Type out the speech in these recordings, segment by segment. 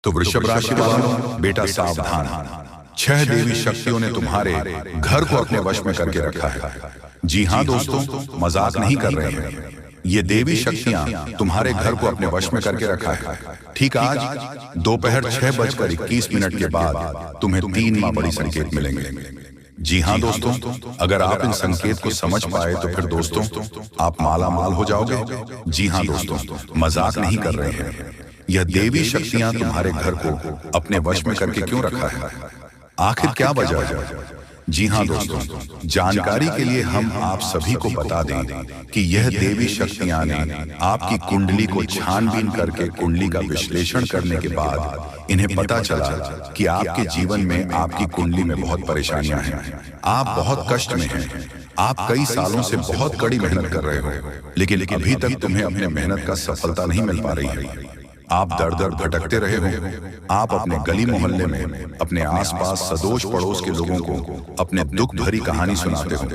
तो वृषभ राशि वालों, बेटा सावधान। 6 देवी शक्तियों ने तुम्हारे घर को अपने वश में करके रखा है। जी हाँ दोस्तों, मजाक नहीं कर रहे हैं। ये देवी शक्तियां तुम्हारे घर को अपने वश में करके रखा है। ठीक आज दोपहर 6:21 के बाद तुम्हें 3 माह बड़ी संकेत मिलेंगे। जी हाँ दोस्तों, अगर आप इन संकेत को समझ पाए तो फिर दोस्तों आप माला माल हो जाओगे। जी हाँ दोस्तों, मजाक नहीं कर रहे हैं। यह देवी शक्तियां तुम्हारे घर को अपने वश में करके क्यों रखा है? आखिर क्या वजह है? जी हाँ दोस्तों, जानकारी के लिए हम आप सभी को बता दें कि यह देवी शक्तियां ने आपकी कुंडली को छानबीन करके कुंडली का विश्लेषण करने के बाद इन्हें पता चला कि आपके जीवन में आपकी कुंडली में बहुत परेशानियां हैं। आप बहुत कष्ट में हैं। आप कई सालों से बहुत कड़ी मेहनत कर रहे हो, लेकिन अभी तक तुम्हें अपने मेहनत का सफलता नहीं मिल पा रही है। आप दर दर भटकते रहे हो। आप अपने गली मोहल्ले में अपने आसपास सदोष पड़ोस के लोगों को अपने दुख भरी कहानी सुनाते हो,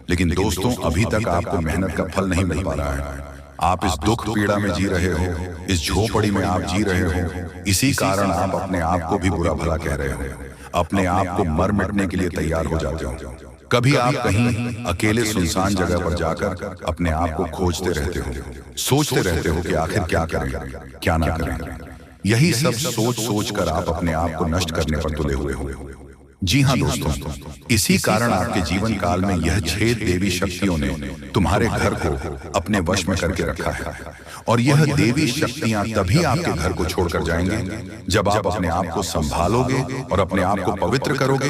लेकिन दोस्तों अभी तक आपको मेहनत का फल नहीं मिल पा रहा है। आप इस दुख पीड़ा में जी रहे हो, इस झोपड़ी में आप जी रहे हो। इसी कारण आप अपने आप को भी बुरा भला कह रहे हो, अपने आप को मर मिटने के लिए तैयार हो जाते हो। कभी आप कहीं अकेले सुनसान जगह पर जाकर अपने आप को खोजते रहते हो, सोचते रहते हो कि आखिर क्या करें, क्या ना करें। यही सब सोच सोच कर आप अपने आप को नष्ट करने पर तुले हुए हो। जी हाँ दोस्तों, इसी कारण आपके जीवन काल में यह 6 देवी शक्तियों ने तुम्हारे घर को अपने वश में करके रखा है। और यह देवी शक्तियां तभी आपके घर को छोड़कर जाएंगे जब आप अपने आप को संभालोगे और अपने आप को पवित्र करोगे,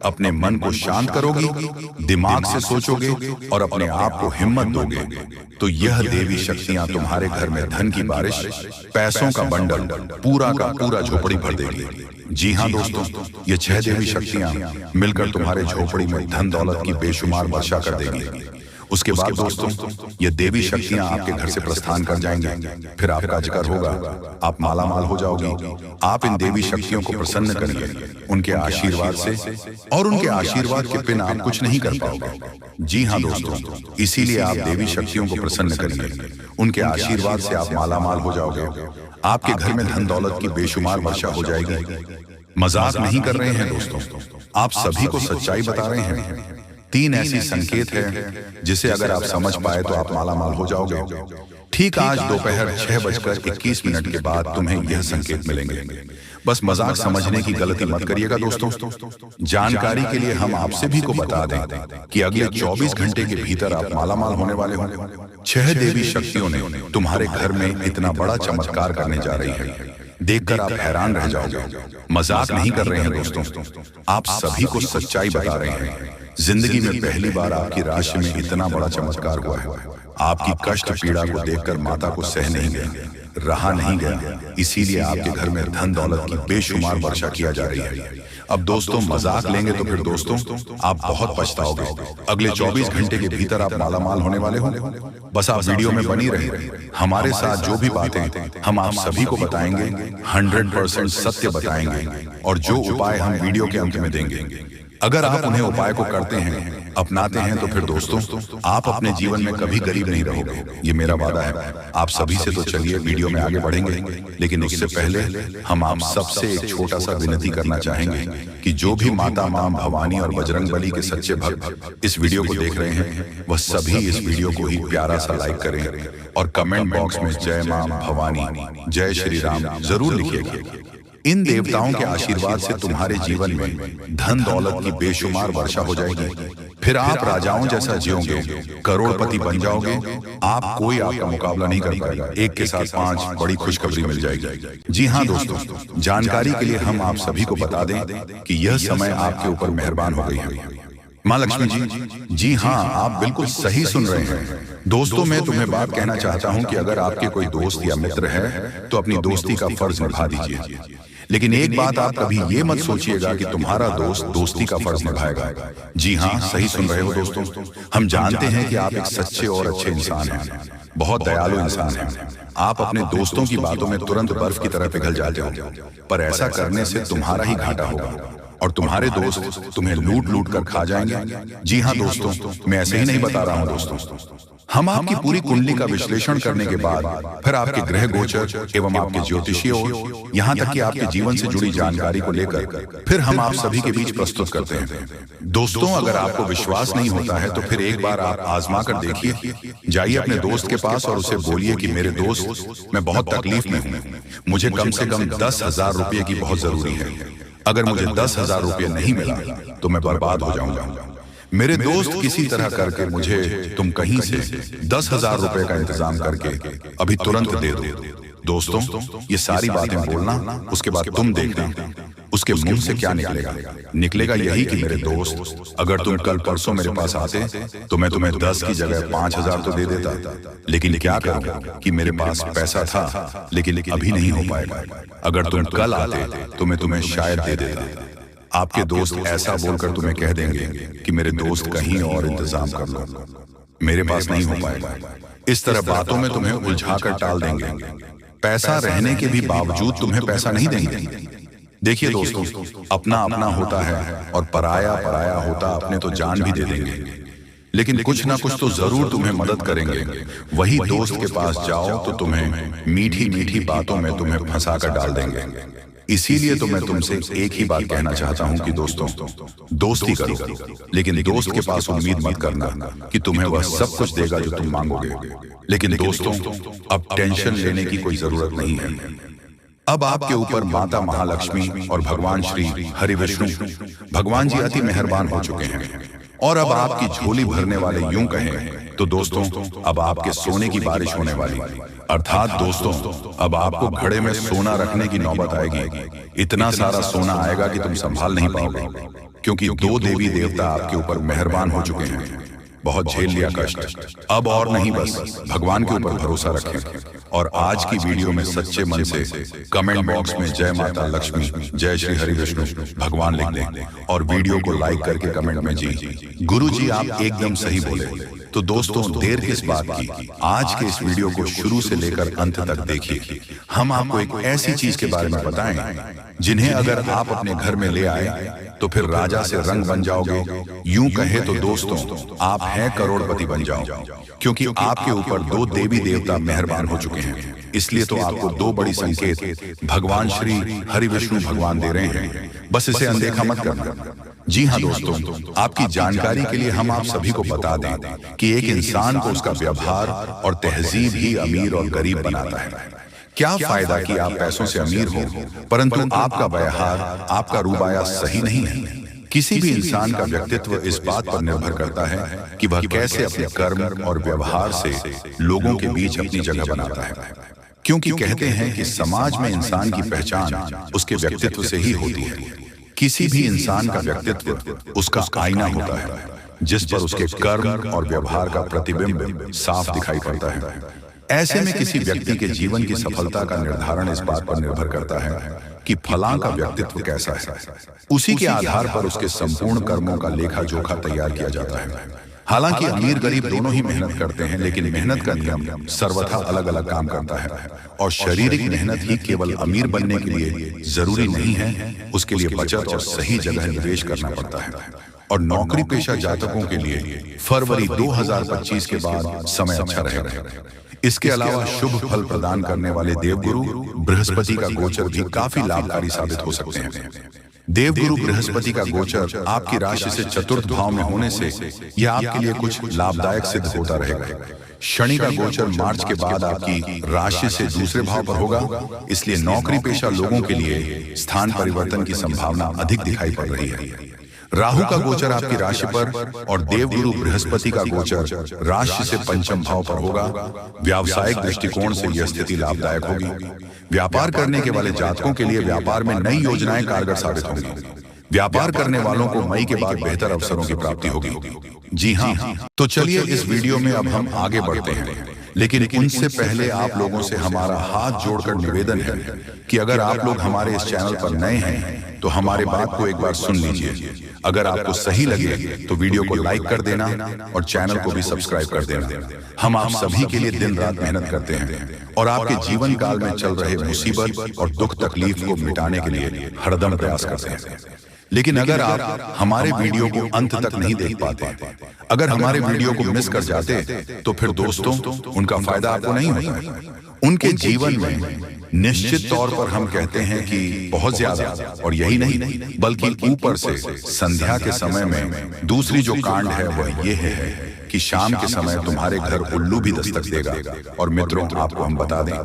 अपने मन को शांत करोगे, दिमाग से सोचोगे और अपने आप को हिम्मत दोगे। तो यह देवी शक्तियां तुम्हारे घर में धन की बारिश, पैसों का बंडल, पूरा का पूरा झोपड़ी भर देगी। जी हाँ दोस्तों, ये 6 देवी शक्तियां मिलकर तुम्हारे झोपड़ी में धन दौलत की बेशुमार वर्षा कर देंगी। उसके बाद दोस्तों ये देवी शक्तियां आपके घर से प्रस्थान कर जाएंगे। फिर आपका जिक्र होगा, आप माला माल हो जाओगे। आप इन देवी शक्तियों को प्रसन्न करिए उनके आशीर्वाद से, और उनके आशीर्वाद के बिना आप कुछ नहीं कर पाओगे। जी हाँ दोस्तों, इसीलिए आप देवी शक्तियों को प्रसन्न करिए। उनके आशीर्वाद से आप माला माल हो जाओगे। आपके घर में धन दौलत की बेशुमार वर्षा हो जाएगी। मजाक नहीं कर रहे हैं दोस्तों, आप सभी को सच्चाई बता रहे हैं। 3 ऐसी संकेत है जिसे अगर आप समझ पाए तो आप माला माल हो जाओगे। ठीक आज दोपहर 6:21 के बाद तुम्हें यह संकेत मिलेंगे। बस मजाक समझने की गलती मत करिएगा दोस्तों। जानकारी के लिए हम आप सभी को बता दें कि अगले 24 घंटे के भीतर आप माला माल होने वाले हो। 6 देवी शक्तियों ने तुम्हारे घर में इतना बड़ा चमत्कार करने जा रही है, देखकर आप हैरान रह जाओगे। मजाक नहीं कर रहे हैं दोस्तों, आप सभी को सच्चाई बता रहे हैं। जिंदगी में पहली बार आपकी राशि में इतना बड़ा चमत्कार हुआ है। आपकी कष्ट पीड़ा को देखकर माता को सह नहीं गया, रहा नहीं गया, इसीलिए आपके घर में धन दौलत की बेशुमार वर्षा किया जा रही है। अब दोस्तों मजाक लेंगे तो फिर दोस्तों आप बहुत पछताओगे। अगले 24 घंटे के भीतर आप माला माल होने वाले हो। बस आप वीडियो में बनी रहे, हमारे साथ जो भी बातें हम आप सभी को बताएंगे 100% सत्य बताएंगे, और जो उपाय हम वीडियो के अंत में देंगे अगर आप उन्हें उपाय को करते हैं, अपनाते हैं, तो फिर दोस्तों आप अपने जीवन में कभी गरीब नहीं रहोगे। ये मेरा वादा है आप सभी से। तो चलिए वीडियो में आगे बढ़ेंगे, लेकिन उससे पहले हम आप सबसे एक छोटा सा विनती करना चाहेंगे कि जो भी माता मां भवानी और बजरंगबली के सच्चे भक्त इस वीडियो को देख रहे हैं, वह सभी इस वीडियो को ही प्यारा सा लाइक करें और कमेंट बॉक्स में जय मां भवानी, जय श्री राम जरूर लिखिएगा। इन देवताओं के आशीर्वाद से तुम्हारे जीवन में धन दौलत की बेशुमार वर्षा हो जाएगी। फिर आप राजाओं जैसा जियोगे, करोड़पति बन जाओगे। आप कोई आपका मुकाबला नहीं कर पाएगा। 1 के साथ 5 बड़ी खुशखबरी मिल जाएगी। जी हाँ दोस्तों, जानकारी के लिए हम आप सभी को बता दें कि यह समय आपके ऊपर मेहरबान हो गई है। माँ लक्ष्मी जी हाँ, आप बिल्कुल सही सुन रहे हैं दोस्तों। मैं तुम्हें बात कहना चाहता हूँ कि अगर आपके कोई दोस्त या मित्र है तो अपनी दोस्ती का फर्ज निभा दीजिए, लेकिन एक बात आप कभी ये मत सोचिएगा कि तुम्हारा दोस्त दोस्ती का फर्ज निभाएगा। जी हाँ, सही सुन रहे हो दोस्तों। हम जानते हैं कि आप एक सच्चे और अच्छे इंसान हैं, बहुत दयालु इंसान हैं। आप अपने दोस्तों की बातों में तुरंत बर्फ की तरह पिघल जाते हो, पर ऐसा करने से तुम्हारा ही घाटा होगा और तुम्हारे दोस्त तुम्हें लूट लूट कर खा जाएंगे। जी हाँ दोस्तों, मैं ऐसे ही नहीं बता रहा हूँ दोस्तों। हम आपकी पूरी कुंडली का विश्लेषण करने के बाद फिर आपके ग्रह गोचर एवं आपके ज्योतिषीय यहाँ तक कि आपके जीवन से जुड़ी जानकारी को लेकर फिर हम आप सभी के बीच प्रस्तुत करते हैं। दोस्तों, अगर आपको विश्वास नहीं होता है तो फिर एक बार आप आजमा कर देखिए। जाइए अपने दोस्त के पास और उसे बोलिए कि मेरे दोस्त, मैं बहुत तकलीफ में हूँ, मुझे कम से कम 10,000 रुपये की बहुत जरूरी है। अगर मुझे 10,000 रुपये नहीं मिला तो मैं बर्बाद हो जाऊंगा। मेरे दोस्त, किसी तरह करके मुझे तुम कहीं से 10,000 रुपए का इंतजाम करके अभी तुरंत दे दो। दोस्तों, ये सारी बातें बोलना, उसके बाद तुम देखना उसके मुंह से क्या निकलेगा। निकलेगा यही कि मेरे दोस्त, अगर तुम कल परसों मेरे पास आते तो मैं तुम्हें 10 की जगह 5,000 तो दे देता, लेकिन क्या करूं कि मेरे पास पैसा था लेकिन अभी नहीं हो पाएगा। अगर तुम कल आते तो मैं तुम्हें शायद दे देता। आपके दोस्त ऐसा बोलकर तुम्हें कह देंगे कि मेरे दोस्त कहीं और इंतजाम कर लो, मेरे पास नहीं हो पाएगा। इस तरह बातों में तुम्हें उलझाकर टाल देंगे। पैसा रहने के भी बावजूद तुम्हें पैसा नहीं देंगे। देखिए दोस्तों, अपना अपना होता है और पराया पराया होता अपने तो जान भी दे देंगे, लेकिन कुछ ना कुछ तो जरूर तुम्हें मदद करेंगे। वही दोस्त के पास जाओ तो तुम्हें मीठी मीठी बातों में तुम्हें फंसा कर डाल देंगे। इसीलिए तो मैं तुमसे एक ही बात कहना चाहता हूं कि दोस्तों, दोस्ती करो, लेकिन दोस्त के पास उम्मीद मत करना कि तुम्हें वह सब कुछ देगा जो तुम मांगोगे। लेकिन दोस्तों, अब टेंशन लेने की कोई जरूरत नहीं है। अब आपके ऊपर माता महालक्ष्मी और भगवान श्री हरि विष्णु भगवान जी अति मेहरबान हो चुके हैं और अब आपकी झोली भरने वाले यूं कहें तो दोस्तों, अब आपके सोने की बारिश होने वाली, अर्थात दोस्तों, अब आपको घड़े में सोना रखने की नौबत आएगी। इतना सारा सोना आएगा कि तुम संभाल नहीं पाओगे, क्योंकि 2 देवी देवता आपके ऊपर मेहरबान हो चुके हैं। बहुत झेल लिया कष्ट, अब और नहीं, बस भगवान के ऊपर भरोसा रखें। और आज की वीडियो में सच्चे मन से कमेंट बॉक्स में जय माता लक्ष्मी, जय श्री हरि विष्णु भगवान लिख दें और वीडियो को लाइक करके कमेंट में जी गुरु जी आप एकदम सही बोले। तो दोस्तों, देर किस बात की, आज के इस वीडियो को शुरू से लेकर अंत तक देखिए। हम आपको एक ऐसी चीज के बारे में बताएं जिन्हें अगर आप अपने घर में ले आए तो फिर राजा से रंग बन जाओगे। यूं कहे तो दोस्तों, आप हैं करोड़पति बन जाओ, क्योंकि आपके ऊपर 2 देवी देवता मेहरबान हो चुके हैं। इसलिए तो आपको 2 बड़ी संकेत भगवान श्री हरि विष्णु भगवान दे रहे हैं, बस इसे अनदेखा मत करना। जी हाँ दोस्तों, आपकी जानकारी के लिए हम आप सभी को बता दें कि एक इंसान को उसका व्यवहार और तहजीब ही अमीर और गरीब बनाता है। क्या फायदा कि आप पैसों से अमीर हो परंतु आपका व्यवहार, आपका रूबाया सही नहीं है। किसी भी इंसान का व्यक्तित्व इस बात पर निर्भर करता है कि वह कैसे अपने कर्म और व्यवहार से लोगों के बीच अपनी जगह बनाता है, क्योंकि कहते हैं कि समाज में इंसान की पहचान उसके व्यक्तित्व से ही होती है। किसी भी इंसान का व्यक्तित्व उसका आईना होता है, जिस पर उसके कर्म और व्यवहार का प्रतिबिंब साफ दिखाई पड़ता है। ऐसे में किसी व्यक्ति के जीवन की सफलता का निर्धारण इस बात पर निर्भर करता है कि फलां का व्यक्तित्व कैसा है। उसी के आधार पर उसके संपूर्ण कर्मों का लेखा जोखा तैयार किया जाता है। हालांकि अमीर गरीब दोनों ही मेहनत करते हैं, लेकिन मेहनत का नियम सर्वथा अलग अलग काम करता है और शारीरिक मेहनत ही केवल अमीर बनने के लिए जरूरी नहीं है, उसके लिए बचत और सही जगह निवेश करना पड़ता है। और नौकरी पेशा जातकों के लिए फरवरी 2025 के बाद समय अच्छा रहेगा। इसके अलावा शुभ फल प्रदान करने वाले देवगुरु बृहस्पति का गोचर भी काफी लाभकारी साबित हो सकते हैं। देवगुरु बृहस्पति का गोचर आपकी राशि से चतुर्थ भाव में होने से यह आपके लिए कुछ लाभदायक सिद्ध होता रहेगा। शनि का गोचर मार्च के बाद आपकी राशि से दूसरे भाव पर होगा, इसलिए नौकरी पेशा लोगों के लिए स्थान परिवर्तन की संभावना अधिक दिखाई पड़ रही है। राहु का गोचर आपकी राशि पर और देवगुरु बृहस्पति का गोचर राशि से पंचम भाव पर होगा। व्यावसायिक दृष्टिकोण से यह स्थिति लाभदायक होगी। व्यापार करने के वाले जातकों के लिए व्यापार में नई योजनाएं कारगर साबित होंगी। व्यापार करने वालों को मई के बाद बेहतर अवसरों की प्राप्ति होगी। जी हाँ, तो चलिए इस वीडियो में अब हम आगे बढ़ते हैं, लेकिन उनसे पहले आप लोगों से हमारा हाथ जोड़कर निवेदन है कि अगर आप लोग हमारे इस चैनल पर नए हैं तो हमारे बात को एक बार सुन लीजिए। अगर आपको सही लगे तो वीडियो को लाइक कर देना और चैनल को भी सब्सक्राइब कर देना। हम आप सभी के लिए दिन रात मेहनत करते हैं और आपके जीवन काल में चल रहे मुसीबत और दुख तकलीफ को मिटाने के लिए हरदम प्रयास करते हैं। लेकिन अगर आप हमारे वीडियो को अंत तक नहीं देख पाते, अगर हमारे वीडियो को मिस कर जाते, तो फिर दोस्तों उनका फायदा आपको नहीं होता। उनके जीवन में निश्चित तौर पर हम कहते हैं कि बहुत ज्यादा, और यही नहीं बल्कि ऊपर से संध्या के समय में दूसरी जो कांड है वह यह है कि शाम के समय तुम्हारे घर उल्लू भी दस्तक देगा। और मित्रों, आपको हम बता दें,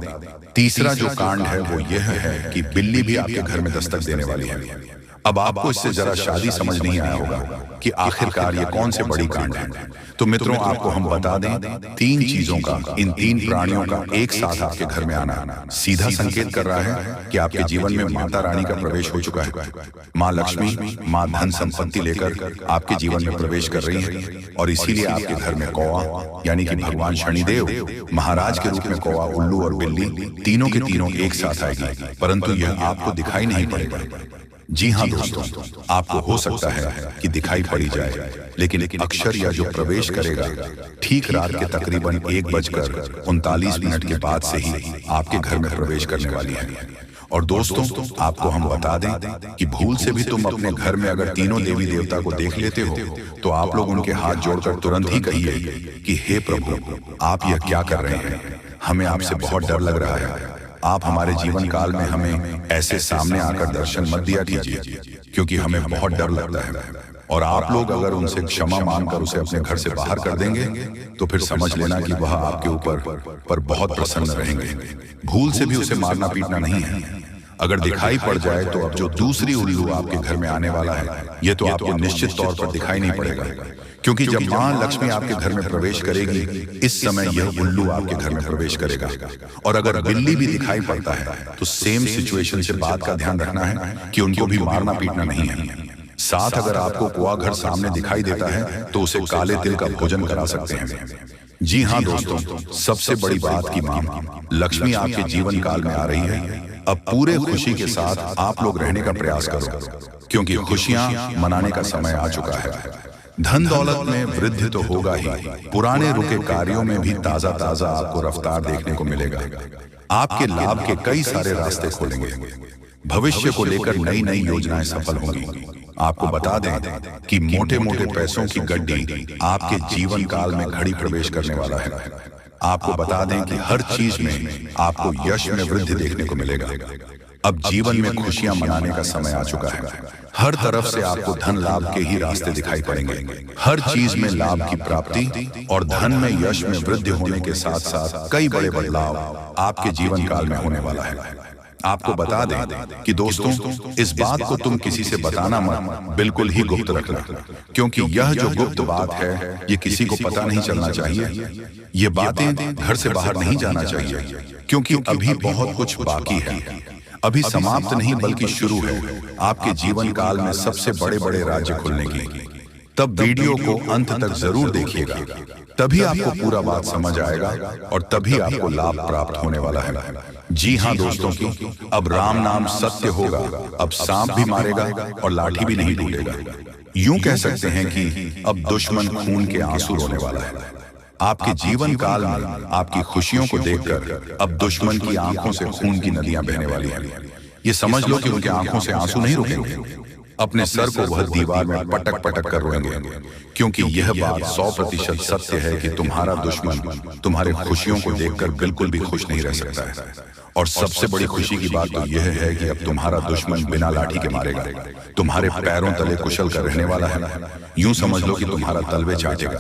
तीसरा जो कांड है वो यह है कि बिल्ली भी आपके घर में दस्तक देने वाली है। अब आपको इससे जरा शादी समझ नहीं आया होगा कि आखिरकार ये कौन से बड़ी कांड है। तो मित्रों, आपको हम बता दें, 3 चीजों का, इन 3 प्राणियों का एक साथ आपके घर में आना सीधा संकेत कर रहा है कि आपके जीवन में माता रानी का प्रवेश हो चुका है। माँ लक्ष्मी, माँ धन संपत्ति लेकर आपके जीवन में प्रवेश कर रही है। और इसीलिए आपके घर में कौवा यानी कि भगवान शनिदेव महाराज के रूप में कौवा, उल्लू और बिल्ली तीनों के तीनों एक साथ आएगी, परंतु यह आपको दिखाई नहीं पड़ेगा। जी हाँ दोस्तों, आपको हो सकता है कि दिखाई पड़ी जाए, लेकिन अक्षर या जो प्रवेश करेगा ठीक रात के तकरीबन 1:39 के बाद से ही आपके घर में प्रवेश करने वाली है। और दोस्तों, आपको हम बता दें कि भूल से भी तुम अपने घर में अगर तीनों देवी देवता को देख लेते हो, तो आप लोग उनके हाथ जोड़कर तुरंत ही कहिए कि हे प्रभु, आप यह क्या कर रहे हैं? हमें आपसे बहुत डर लग रहा है। आप हमारे जीवन काल में हमें ऐसे सामने आकर दर्शन मत दिया कीजिए, क्योंकि हमें बहुत डर लगता है। और आप लोग अगर उनसे क्षमा मांगकर उसे अपने घर से बाहर कर देंगे, तो फिर समझ लेना कि वह आपके ऊपर बहुत प्रसन्न रहेंगे। भूल से भी उसे मारना पीटना नहीं है। अगर दिखाई पड़ जाए तो अब जो दूसरी उल्लू आपके घर में आने वाला है, ये तो आपको निश्चित तौर पर दिखाई नहीं पड़ेगा, क्योंकि जब माँ लक्ष्मी आपके घर में प्रवेश करेगी, इस समय यह उल्लू आपके घर में प्रवेश करेगा। और अगर बिल्ली भी दिखाई पड़ता है, तो सेम सिचुएशन से बात का ध्यान रखना है कि उनको भी मारना पीटना नहीं है। साथ अगर आपको कुआ घर सामने दिखाई देता है, तो उसे काले तिल का भोजन करा सकते हैं। जी हाँ दोस्तों, सबसे बड़ी बात की माँ लक्ष्मी आपके जीवन काल में आ रही है। अब पूरे खुशी के साथ आप लोग रहने का प्रयास करो, क्योंकि खुशियां मनाने का समय आ चुका है। धन दौलत में वृद्धि तो होगा ही, पुराने रुके कार्यों में भी ताजा ताजा आपको रफ्तार देखने को मिलेगा। आपके लाभ के कई सारे रास्ते खोलेंगे। भविष्य को लेकर नई नई योजनाएं सफल होंगी। आपको बता दें कि मोटे मोटे पैसों की गड्डी आपके जीवन काल में घड़ी प्रवेश करने वाला है। आपको बता दें कि हर चीज में आपको यश में वृद्धि देखने को मिलेगा। अब जीवन में खुशियां मनाने का समय आ चुका है। हर तरफ से आपको धन लाभ के ही रास्ते दिखाई पड़ेंगे। हर चीज में लाभ की प्राप्ति और धन में यश में वृद्धि होने के साथ साथ कई बड़े बदलाव आपके जीवन काल में होने वाला है। आपको बता दें कि दोस्तों, इस बात को तुम किसी से बताना मत, बिल्कुल ही गुप्त रखना, क्योंकि यह जो गुप्त बात है ये किसी को पता नहीं चलना चाहिए। ये बातें घर से बाहर नहीं जाना चाहिए, क्योंकि अभी बहुत कुछ बाकी है। अभी समाप्त नहीं बल्कि शुरू है आपके जीवन काल में सबसे बड़े बड़े राज्य खुलने की। तब वीडियो को अंत तक जरूर देखिएगा, तभी आपको पूरा बात समझ आएगा और तभी आपको लाभ प्राप्त होने वाला है। जी हाँ दोस्तों, की अब राम नाम सत्य होगा। अब सांप भी मारेगा और लाठी भी नहीं टूटेगा। यूं कह सकते हैं कि अब दुश्मन खून के आंसू रोने वाला है। आपके जीवन काल में आपकी खुशियों को देखकर अब दुश्मन की आंखों से खून की नदियां बहने वाली हैं। ये समझ लो कि उनके आंखों से आंसू नहीं रुकेंगे। अपने सर को वह दीवार में पटक पटक कर रोएंगे, क्योंकि यह बात 100% सत्य है कि तुम्हारा दुश्मन तुम्हारे खुशियों को देखकर बिल्कुल भी खुश नहीं रह सकता है। और सबसे बड़ी खुशी की बात तो यह है कि अब तुम्हारा दुश्मन बिना लाठी के मारेगा, तुम्हारे पैरों तले कुशल कर रहने वाला है। यूं समझ लो कि तुम्हारा तलवे चाटेगा।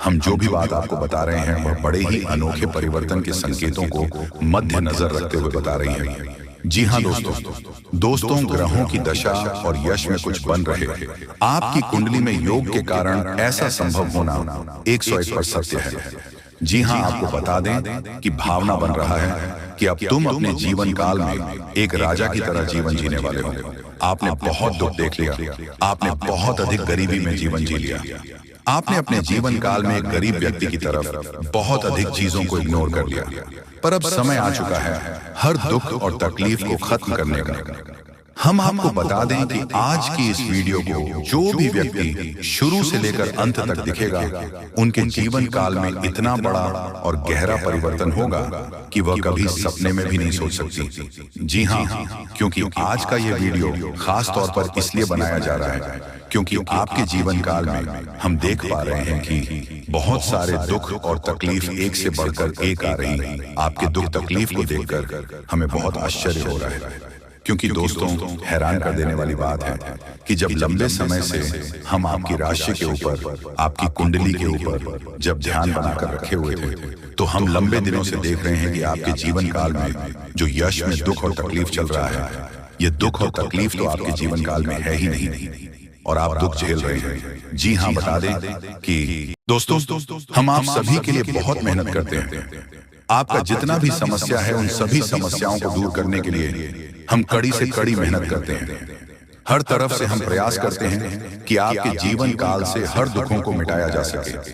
हम जो भी बात आपको बता रहे हैं वह बड़े ही अनोखे परिवर्तन के संकेतों को मद्देनजर रखते हुए बता रही है। जी हाँ दोस्तों, ग्रहों की दशा और यश में कुछ बन रहे। आपकी कुंडली में योग के कारण ऐसा संभव होना 101% सत्य है। जी हाँ, आपको बता दें कि भावना बन रहा है कि अब तुम अपने जीवन काल में एक राजा की तरह जीवन जीने वाले हो। आपने बहुत दुख देख लिया, आपने बहुत अधिक गरीबी में जीवन जी लिया। आपने अपने जीवन काल में एक गरीब व्यक्ति की तरफ बहुत अधिक चीजों को इग्नोर कर लिया, पर अब समय आ चुका है हर दुख और तकलीफ को खत्म करने का। हम आपको बता दें कि आज की इस वीडियो को जो भी व्यक्ति शुरू से लेकर अंत तक दिखेगा, उनके जीवन काल में इतना बड़ा और गहरा परिवर्तन होगा कि वह कभी सपने में भी नहीं सोच सकती। जी हाँ, क्योंकि आज का ये वीडियो खास तौर पर इसलिए बनाया जा रहा है क्योंकि आपके जीवन काल में हम देख पा रहे हैं कि बहुत सारे दुख और तकलीफ एक से बढ़कर एक आ रही है। आपके दुख तकलीफ को देखकर हमें बहुत आश्चर्य हो रहा है, क्योंकि दोस्तों हैरान कर देने वाली बात है कि जब लंबे समय से हम आपकी राशि के ऊपर, आपकी कुंडली के ऊपर जब ध्यान बनाकर रखे हुए थे, तो हम लंबे दिनों से देख रहे हैं कि आपके जीवन काल में जो यश में दुख और तकलीफ चल रहा है, ये दुख और तकलीफ तो आपके जीवन काल में है ही नहीं और आप दुख झेल रहे हैं। जी हाँ, बता दें कि दोस्तों हम आप सभी के लिए बहुत मेहनत करते हैं। आपका जितना भी समस्या है, उन सभी समस्याओं को दूर करने के लिए हम कड़ी से कड़ी मेहनत करते हैं। हर तरफ से हम प्रयास करते हैं कि आपके जीवन काल से हर दुखों को मिटाया जा सके।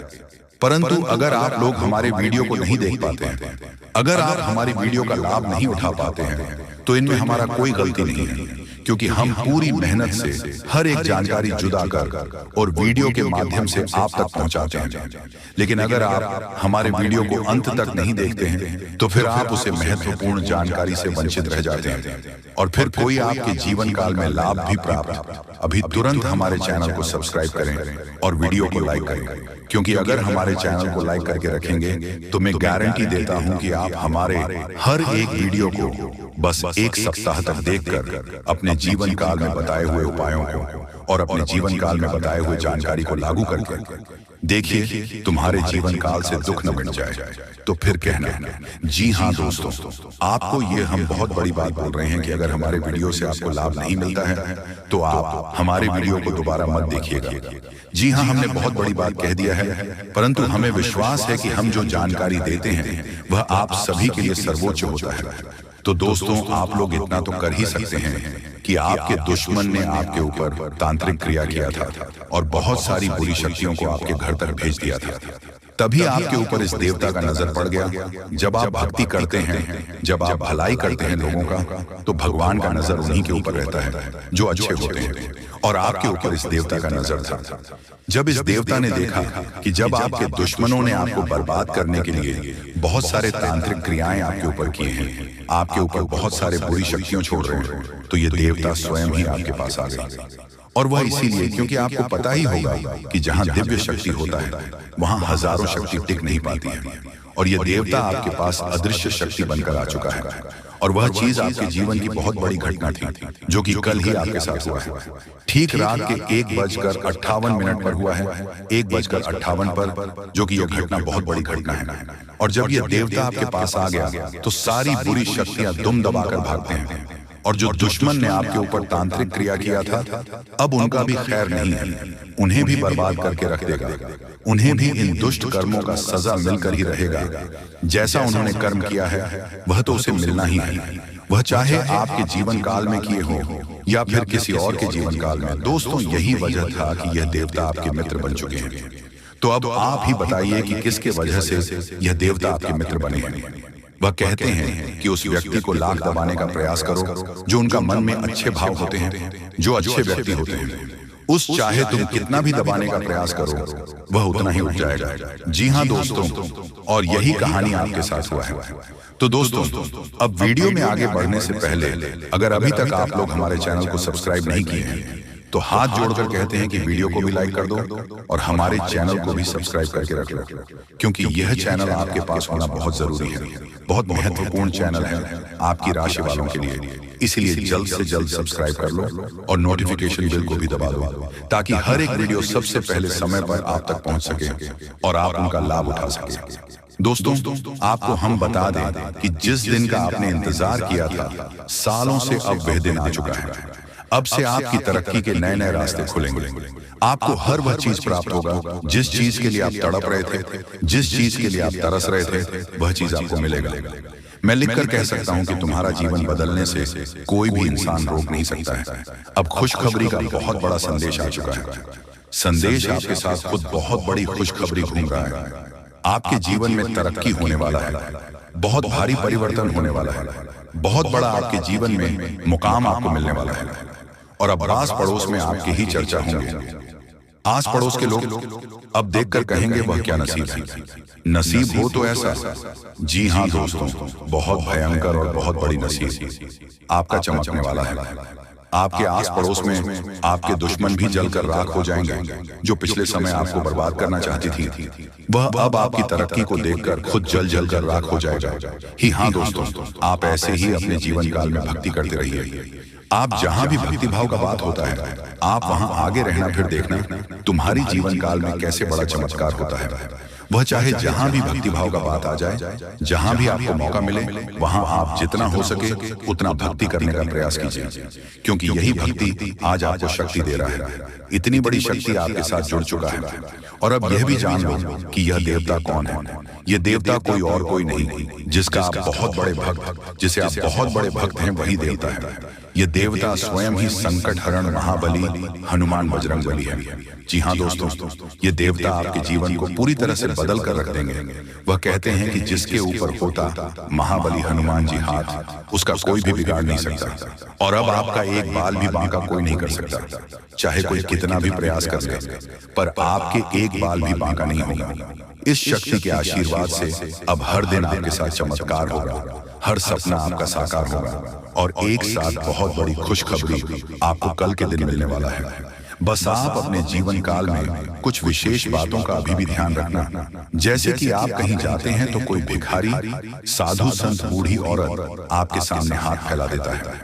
परंतु अगर आप लोग हमारे वीडियो को नहीं देख पाते हैं, अगर आप हमारी वीडियो का लाभ नहीं उठा पाते हैं, तो इनमें हमारा कोई गलती नहीं है, क्योंकि हम पूरी मेहनत से हर एक जानकारी जुदा कर और वीडियो के माध्यम से आप तक पहुंचाते हैं। लेकिन अगर आप हमारे वीडियो को अंत तक नहीं देखते हैं, तो फिर आप उसे महत्वपूर्ण जानकारी से वंचित रह जाते हैं और फिर कोई आपके जीवन काल में लाभ भी प्राप्त। अभी तुरंत हमारे चैनल को सब्सक्राइब करें और वीडियो को लाइक करें, क्योंकि अगर हमारे चैनल को लाइक करके रखेंगे तो मैं गारंटी देता हूं कि आप हमारे हर एक वीडियो को बस एक सप्ताह तक देखकर अपने जीवन काल में बताए हुए उपायों को और अपने जीवन काल में बताए हुए जानकारी को लागू करके देखिए, तुम्हारे जीवन काल से दुख न मिट जाए तो फिर कहना। जी हाँ दोस्तों, आपको ये हम बहुत बड़ी बात बोल रहे हैं कि अगर हमारे वीडियो से आपको लाभ नहीं मिलता है तो आप हमारे वीडियो को दोबारा मत देखिएगा। जी हाँ, हमने बहुत बड़ी बात कह दिया है, परंतु हमें विश्वास है कि हम जो जानकारी देते हैं वह आप सभी के लिए सर्वोच्च होता है। तो दोस्तों, आप लोग इतना तो कर ही सकते हैं कि आपके दुश्मन ने आपके ऊपर तांत्रिक क्रिया किया था और बहुत सारी बुरी शक्तियों को आपके घर तक भेज दिया था। तभी आपके ऊपर इस देवता का नजर पड़ गया। जब आप भक्ति करते हैं, जब आप भलाई करते हैं लोगों का, तो भगवान का नजर उन्हीं के ऊपर रहता है जो अच्छे होते हैं, और आपके ऊपर इस देवता का नजर था। जब इस देवता ने देखा कि जब आपके दुश्मनों ने आपको बर्बाद करने के लिए बहुत सारे तांत्रिक क्रियाएं आपके ऊपर किए हैं, आपके ऊपर बहुत सारे बुरी शक्तियां छोड़ रहे हैं, तो ये देवता स्वयं ही आपके पास आ गए। और वह इसीलिए क्योंकि आपको पता ही होगा कि जहां दिव्य शक्ति होता है वहां हजारों शक्ति टिक नहीं पाती है, और यह देवता आपके पास अदृश्य शक्ति बनकर आ चुका है। और वह चीज आपके जीवन की बहुत बड़ी घटना थी जो कि कल ही आपके साथ हुआ है। ठीक रात के 1:58 पर हुआ है, 1:58 पर, जो कि यह घटना बहुत बड़ी घटना है। और जब यह देवता आपके पास आ गया तो सारी बुरी शक्तियां दुम दबाकर भागते हैं, और जो दुश्मन ने आपके ऊपर तांत्रिक क्रिया किया था, अब उनका भी खैर नहीं है, उन्हें भी बर्बाद करके रख देगा। उन्हें भी इन दुष्ट कर्मों का सजा मिलकर ही रहेगा। जैसा उन्होंने कर्म किया है वह तो उसे मिलना ही है, वह चाहे आपके जीवन काल में किए हो या फिर किसी और के जीवन काल में। दोस्तों, यही वजह था कि यह देवता आपके मित्र बन चुके हैं। तो अब आप ही बताइए कि किसके वजह से यह देवता आपके मित्र बने हैं। वह कहते हैं कि उस व्यक्ति को लाख दबाने का प्रयास करो जो उनका मन में अच्छे भाव होते हैं, जो अच्छे व्यक्ति होते हैं। उस चाहे तुम कितना भी दबाने का प्रयास करो, वह उतना ही उठ जाएगा। जी हाँ दोस्तों, और यही कहानी आपके साथ हुआ है। तो दोस्तों, अब वीडियो में आगे बढ़ने से पहले अगर अभी तक आप लोग हमारे चैनल को सब्सक्राइब नहीं किए हैं तो हाथ जोड़कर कहते हैं कि वीडियो को भी लाइक कर दो और हमारे चैनल को भी सब्सक्राइब करके रख लो, क्योंकि यह चैनल आपके पास होना बहुत जरूरी है, बहुत महत्वपूर्ण चैनल है आपकी राशि वालों के लिए। इसलिए जल्द से जल्द सब्सक्राइब कर लो और नोटिफिकेशन बेल को भी दबा दो, ताकि हर एक वीडियो सबसे पहले समय पर आप तक पहुंच सके और आप उनका लाभ उठा सके। दोस्तों, आपको हम बता दें कि जिस दिन का आपने इंतजार किया था, सालों से अब वह दिन आ चुका है। अब से आपकी तरक्की के नए नए रास्ते खुलेंगे। आपको हर वह चीज प्राप्त होगा जिस चीज के लिए आप तड़प रहे थे, जिस चीज के लिए आप तरस रहे थे, वह चीज आपको मिलेगा। मैं लिखकर कह सकता हूं कि तुम्हारा जीवन बदलने से कोई भी इंसान रोक नहीं सकता है। अब खुशखबरी का बहुत बड़ा संदेश आ चुका है। संदेश आपके साथ खुद बहुत बड़ी खुशखबरी घूम रहा है। आपके जीवन में तरक्की होने वाला है, बहुत भारी परिवर्तन होने वाला है, बहुत बड़ा आपके जीवन में मुकाम आपको मिलने वाला है। और अब आस पड़ोस में आपकी ही चर्चा होंगे। आस पड़ोस के लोग अब देखकर कहेंगे वह क्या नसीब है। नसीब हो तो ऐसा, जी हाँ दोस्तों, बहुत भयंकर और बहुत बड़ी नसीब आपका चमकने वाला है। आपके आस पड़ोस में आपके दुश्मन भी जलकर राख हो जाएंगे। जो पिछले समय आपको बर्बाद करना चाहती थी, वह अब आपकी तरक्की को देखकर खुद जल जल कर राख हो जाएगा। ही हाँ दोस्तों, आप ऐसे ही अपने जीवन काल में भक्ति करते रहिए। आप जहां भी भक्ति भाव का बात होता है, आप वहां आगे रहना, फिर देखना तुम्हारी जीवन काल में कैसे बड़ा चमत्कार होता है। वह चाहे जहां भी भक्ति भाव का बात आ जाए, जहां भी आपको मौका मिले, वहां आप जितना हो सके उतना भक्ति करने का प्रयास कीजिए, क्योंकि यही भक्ति आज आपको शक्ति दे रहा है। इतनी बड़ी शक्ति आपके साथ जुड़ चुका है। और अब यह भी जान लो कि यह देवता कौन है। यह देवता कोई और कोई नहीं, जिसका आप बहुत बड़े भक्त, जिसे आप बहुत बड़े भक्त हैं, वही देवता है। ये देवता स्वयं ही संकट हरण महाबली हनुमान बजरंगबली है। जी हाँ दोस्तों, ये देवता आपके जीवन को पूरी तरह से बदल कर रख देंगे। वह कहते हैं कि जिसके ऊपर होता महाबली हनुमान जी हाथ, उसका कोई भी बिगाड़ नहीं सकता। और अब आपका एक बाल भी बांका कोई नहीं कर सकता, चाहे कोई कितना भी प्रयास कर ले, पर आपके एक बाल भी बांका नहीं होगा। इस शक्ति के आशीर्वाद से अब हर दिन आपके साथ चमत्कार होगा, हर सपना आपका साकार होगा, और एक साथ बहुत बड़ी खुशखबरी आपको कल के दिन मिलने वाला है। बस आप अपने जीवन काल में कुछ विशेष बातों का अभी भी ध्यान रखना, जैसे कि आप कहीं जाते हैं तो कोई भिखारी, साधु, संत, बूढ़ी औरत आपके सामने हाथ फैला देता है।